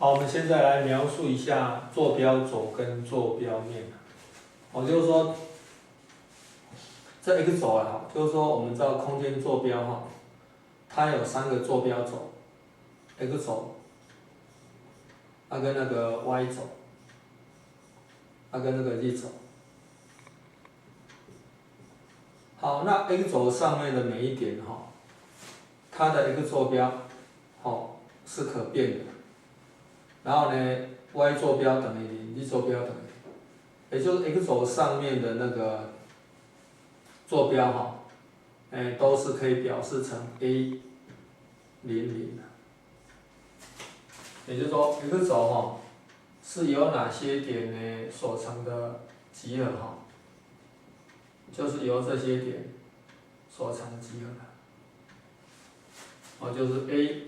好，我们现在来描述一下坐标轴跟坐标面。就是说，这 x 轴啊，就是说我们知道空间坐标哈，它有3个坐标轴 ，x 轴，跟那个 y 轴，跟那个 z 轴。好，那 x 轴上面的每一点哈，它的 x 坐标，是可变的。然后呢 ，y 坐标等于0 ，z 坐标等于0，也就是 x 轴上面的那个坐标哈，都是可以表示成 a00 的。也就是说 ，x 轴哈是由哪些点呢所成的集合哈？就是由这些点所成的集合的。就是 a00。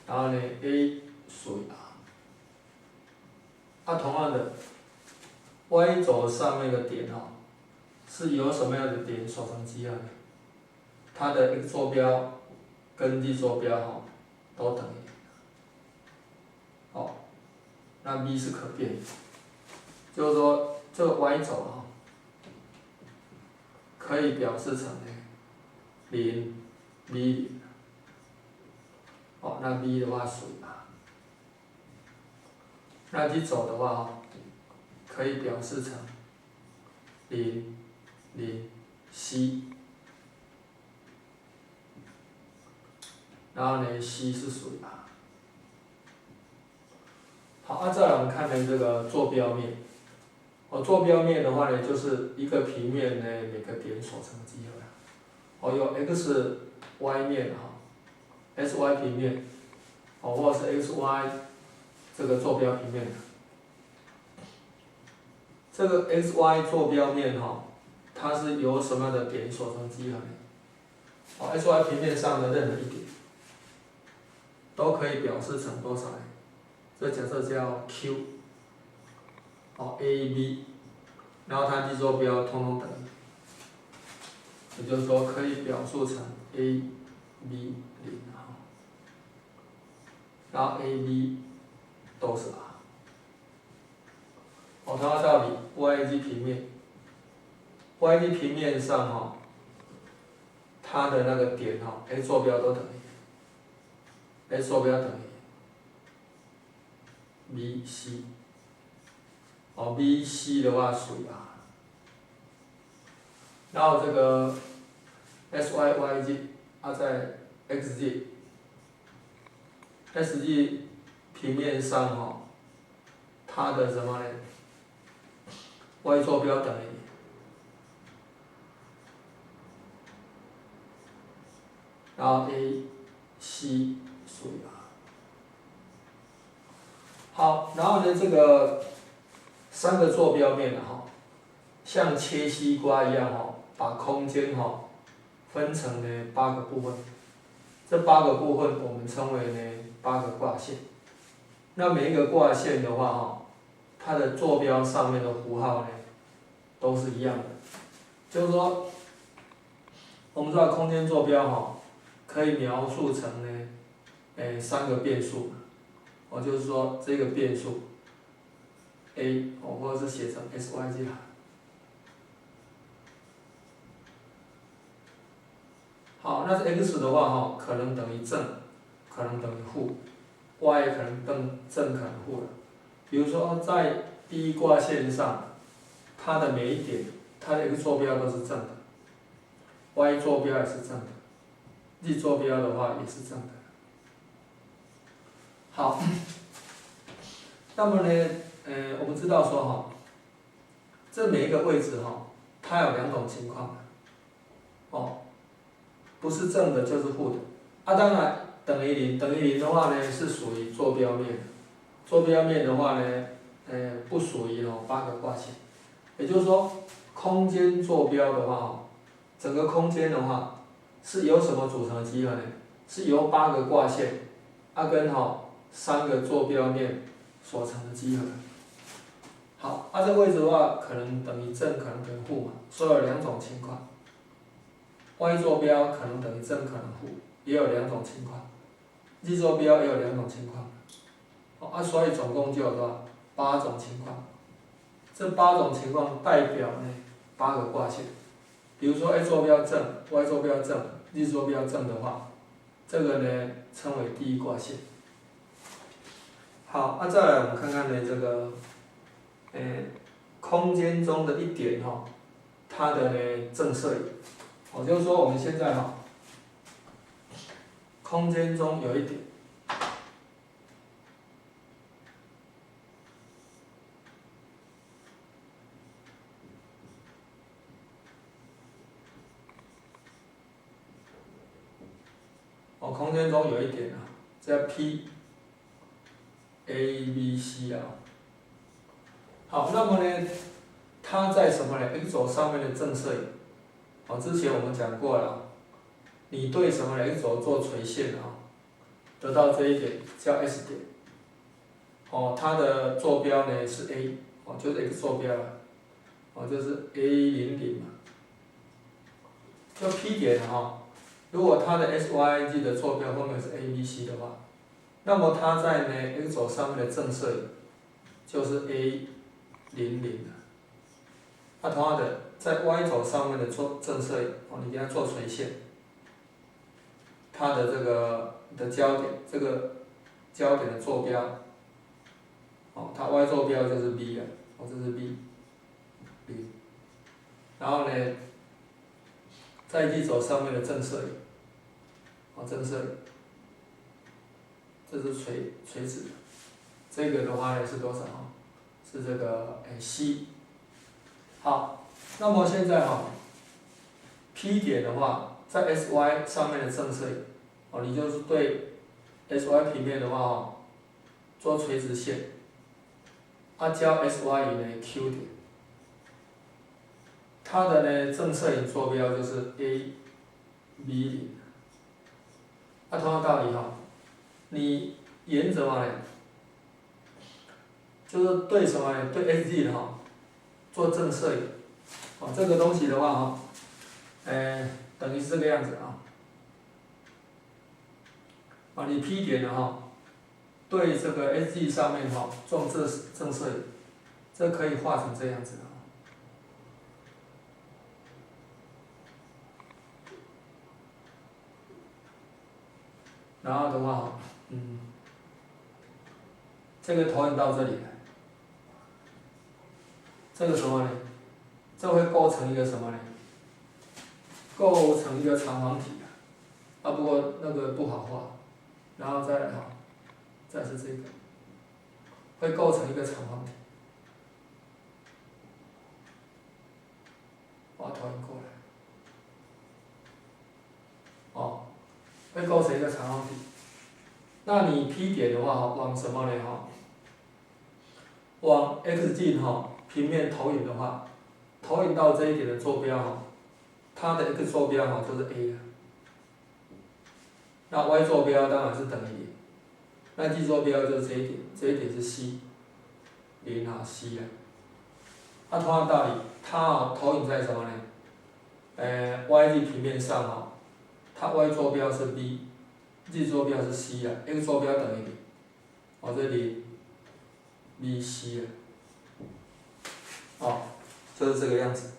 然后呢 ，a 属于 r。同样的 ，y 轴上面的点是由什么样的点所成集合的？它的 x 坐标跟 z 坐标都等于。那 b 是可变的，就是说这个 y 轴可以表示成0 b 0。那 b 的话属于 r。那 z 轴的话可以表示成0 0 c。然后呢 ，c 是属于 r。好，再来我们看呢这个坐标面。坐标面的话呢，就是一个平面呢每个点所成的集合。有 x y 面s y 平面，或者是 x y 这个坐标平面。这个 x y 坐标面它是由什么样的点所成集合呢？s y 平面上的任何一点都可以表示成多少呢？这假设叫 q， a b， 然后它 z 坐标通通等于，也就是说可以表述成 a b 0，然后 a b 都是 r。同样道理 ，y z 平面 ，y z 平面上它的那个点，x 坐标都等于 ，x 坐标等于 b c。b c 的话属于 r。然后这个 s y y z， 在 x z，s z 平面上它的什么呢 ？y 坐标等于，然后 a c 属于 r。好，然后呢，这个3个坐标面像切西瓜一样把空间分成8个部分。这8个部分我们称为8个卦线。那每一个卦线的话它的坐标上面的符号都是一样的。就是说，我们知道空间坐标可以描述成3个变数。就是说这个变数 a， 或者是写成 s y z。好，那是 x 的话可能等于正，可能等于负 ，y 可能正，可能负的。比如说在第一卦线上，它的每一点，它的 x 坐标都是正的 ，y 坐标也是正的 ，z 坐标的话也是正的。好，那么呢，我们知道说这每一个位置它有2种情况，不是正的就是负的。当然等于0，等于0的话是属于坐标面，坐标面的话不属于8个卦线。也就是说，空间坐标的话整个空间的话是由什么组成的集合呢？是由8个卦线跟3个坐标面所成的集合。好，这个位置的话可能等于正，可能等于负嘛，所以有2种情况。y 坐标可能等于正，可能负，也有2种情况。z 坐标也有2种情况，所以总共就有多少？8种情况。这8种情况代表呢8个卦线。比如说 x 坐标正 ，y 坐标正 ，z 坐标正的话，这个呢称为第一卦线。好，再来我们看看呢这个，空间中的一点它的呢正射影，就是说我们现在空间中有一点。空间中有一点叫 P、A、B、C 好，那么呢，它在什么呢 ？x 轴上面的正射影，之前我们讲过了，你对什么呢 x 轴做垂线得到这一点叫 S 点，它的坐标呢是 A，就是 x 坐标就是 A00嘛，就 P 点如果它的 SYG 的坐标后面是 ABC 的话，那么它在呢 x 轴上面的正射影就是 A00同样的，在 y 轴上面的正射影你给它做垂线，它的这个的焦点，这个焦点的坐标，它 y 坐标就是 B 这是 B， 然后呢，在 z 轴上面的正射影。正射影，这是垂直的，这个的话呢是多少？是这个C。好，那么现在P 点的话，在 SY 上面的正射影，你就是对 SY 平面的话做垂直线，交 SY 以呢 Q 点，它的呢正射影坐标就是 A、B0。同样道理你沿着嘛呢，就是对什么呢？对 SZ 的做正射影，这个东西的话等于是这个样子你 P 点的对这个 SZ 上面做正射影，这可以画成这样子然后的话这个投影到这里来，这个什么呢？这会构成一个什么呢？构成一个长方体不过那个不好画，然后再来再是这个，会构成一个长方体，把它投影过来，会构成一个长方体。那你 P 点的话往什么呢往 x 镜平面投影的话，投影到这一点的坐标它的 x 坐标就是 A 那 y 坐标当然是等于0，那 z 坐标就是这一点，这一点是 C， 0C 同样道理，它投影在什么呢？YZ 平面上它 y 坐标是 B，z 坐标是 C x 坐标等于0，这里 B C 就是这个样子。